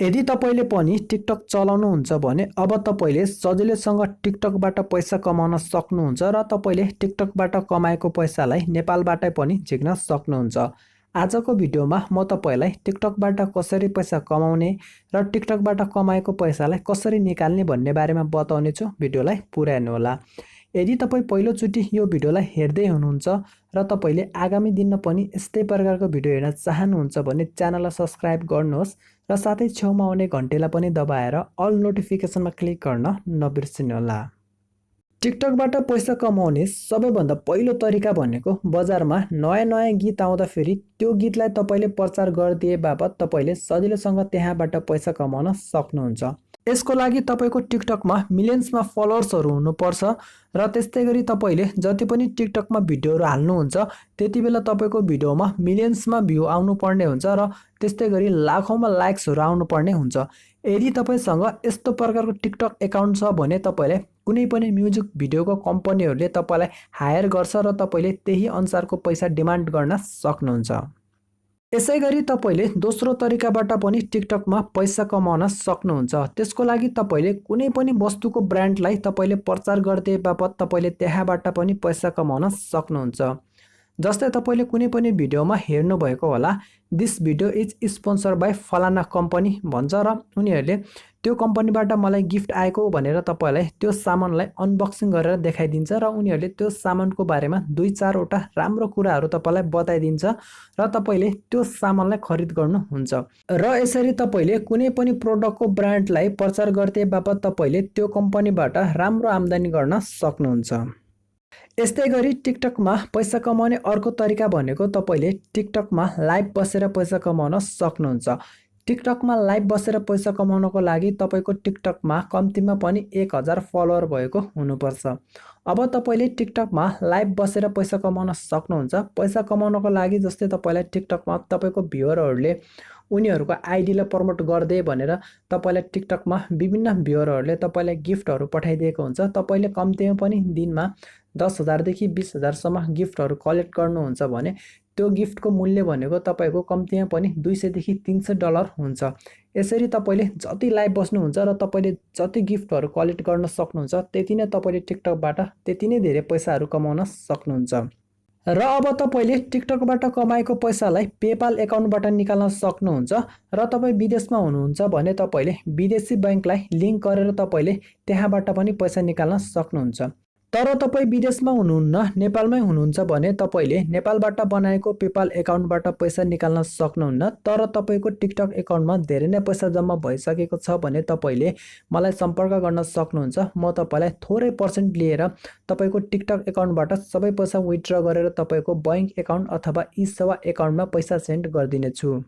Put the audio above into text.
यदि तपाईले पनि टिकटक चलाउनुहुन्छ भने अब तपाईले सजिलैसँग टिकटकबाट पैसा कमाउन सक्नुहुन्छ र तपाईले टिकटकबाट कमाएको पैसालाई नेपालबाटै पनि झिक्न सक्नुहुन्छ। आजको भिडियोमा म तपाईलाई टिकटकबाट कसरी पैसा कमाउने र टिकटकबाट कमाएको पैसालाई कसरी निकाल्ने भन्ने बारेमा बताउने छु। भिडियोलाई पुरा हेर्नु होला। यदि तपाई पहिलोचोटि यो भिडियोलाई हेर्दै हुनुहुन्छ र तपाईले आगामी दिनमा पनि यस्तै प्रकारको भिडियो हेर्न चाहनुहुन्छ भने च्यानललाई सब्स्क्राइब गर्नुहोस् र साथै छेउमा आउने घन्टीलाई पनि दबाएर अल नोटिफिकेसनमा क्लिक गर्न नबिर्सिनुहोला। टिकटकबाट पैसा कमाउने सबैभन्दा पहिलो तरिका भनेको बजारमा नयाँ गीत आउँदाखेरि त्यो गीतलाई तपाईले प्रचार गरिदिए बापत तपाईले सजिलैसँग त्यहाँबाट पैसा कमाउन सक्नुहुन्छ। यसको लागि तपाईको टिकटकमा मिलियन्समा फलोअर्सहरू हुनुपर्छ र त्यस्तै गरी तपाईले जति पनि टिकटकमा भिडियोहरू हाल्नुहुन्छ त्यतिबेला तपाईको भिडियोमा मिलियन्समा भ्यू आउनुपर्ने हुन्छ र त्यस्तै गरी लाखौंमा लाइक्सहरू आउनुपर्ने हुन्छ। यदि तपाईसँग यस्तो प्रकारको टिकटक एकाउन्ट छ भने तपाईले कुनै पनि म्युजिक भिडियोको कम्पनीहरूले तपाईलाई हायर गर्छ र तपाईले त्यही अनुसारको पैसा डिमान्ड गर्न सक्नुहुन्छ। यसैगरी तपाईले दोस्रो तरिकाबाट पनि टिकटकमा पैसा कमाउन सक्नुहुन्छ। त्यसको लागि तपाईले कुनै पनि वस्तुको ब्रान्डलाई तपाईले प्रचार गर्दै बापत तपाईले त्यहाँबाट पनि पैसा कमाउन सक्नुहुन्छ। जस्तै तपाईले कुनै पनि भिडियोमा हेर्नु भएको होला, this video is sponsored by फलाना कम्पनी भन्छ र उनीहरूले त्यो कम्पनीबाट मलाई गिफ्ट आएको भनेर तपाईलाई त्यो सामानलाई अनबक्सिङ गरेर देखाइदिन्छ र उनीहरूले त्यो सामानको बारेमा 2-4 वटा राम्रो कुराहरू तपाईलाई बताइदिन्छ र तपाईले त्यो सामानलाई खरिद गर्नुहुन्छ। र यसरी तपाईले कुनै पनि प्रोडक्टको ब्रान्डलाई प्रचार गर्दै बापत तपाईले त्यो कम्पनीबाट राम्रो आम्दानी गर्न सक्नुहुन्छ। यस्तै गरी टिकटकमा पैसा कमाउने अर्को तरिका भनेको तपाईले टिकटकमा लाइभ बसेर पैसा कमाउन सक्नुहुन्छ। टिकटकमा लाइभ बसेर पैसा कमाउनको लागि तपाईको टिकटकमा कम्तीमा पनि 1000 फलोअर भएको हुनुपर्छ। अब तपाईले टिकटकमा लाइभ बसेर पैसा कमाउन सक्नुहुन्छ। पैसा कमाउनको लागि जस्तै तपाईलाई टिकटकमा तपाईको भ्युअरहरूले उनीहरूको आइडीलाई प्रमोट गर्दै भनेर तपाईलाई टिकटकमा विभिन्न भ्युअरहरूले तपाईलाई गिफ्टहरू पठाइदिएको हुन्छ। तपाईले कम्तीमा पनि दिनमा 10,000 देखि 20,000 सम्म गिफ्टहरू कलेक्ट गर्नुहुन्छ भने त्यो गिफ्टको मूल्य भनेको तपाईको कम्तीमा पनि $200 देखि $300 हुन्छ। यसरी तपाईले जति लाइभ बस्नुहुन्छ र तपाईले जति गिफ्टहरू कलेक्ट गर्न सक्नुहुन्छ त्यति नै तपाईले टिकटकबाट त्यति नै धेरै पैसाहरू कमाउन सक्नुहुन्छ। र अब तपाईले टिकटकबाट कमाएको पैसालाई पेपाल एकाउन्टबाट निकाल्न सक्नुहुन्छ र तपाई विदेशमा हुनुहुन्छ भने तपाईले विदेशी बैंकलाई लिंक गरेर तपाईले त्यहाँबाट पनि पैसा निकाल्न सक्नुहुन्छ। तर तपाई विदेशमा हुनुहुन्न, नेपालमै हुनुहुन्छ भने तपाईले नेपालबाट बनाएको पेपाल एकाउन्टबाट पैसा निकाल्न सक्नुहुन्न। तर तपाईको टिकटक एकाउन्टमा धेरै नै पैसा जम्मा भइसकेको छ भने तपाईले मलाई सम्पर्क गर्न सक्नुहुन्छ। म तपाईलाई थोरै पर्सेन्ट लिएर तपाईको टिकटक एकाउन्टबाट सबै पैसा विथड्र गरेर तपाईको बैंक एकाउन्ट अथवा ई सेवा एकाउन्टमा पैसा सेन्ड गर्दिने छु।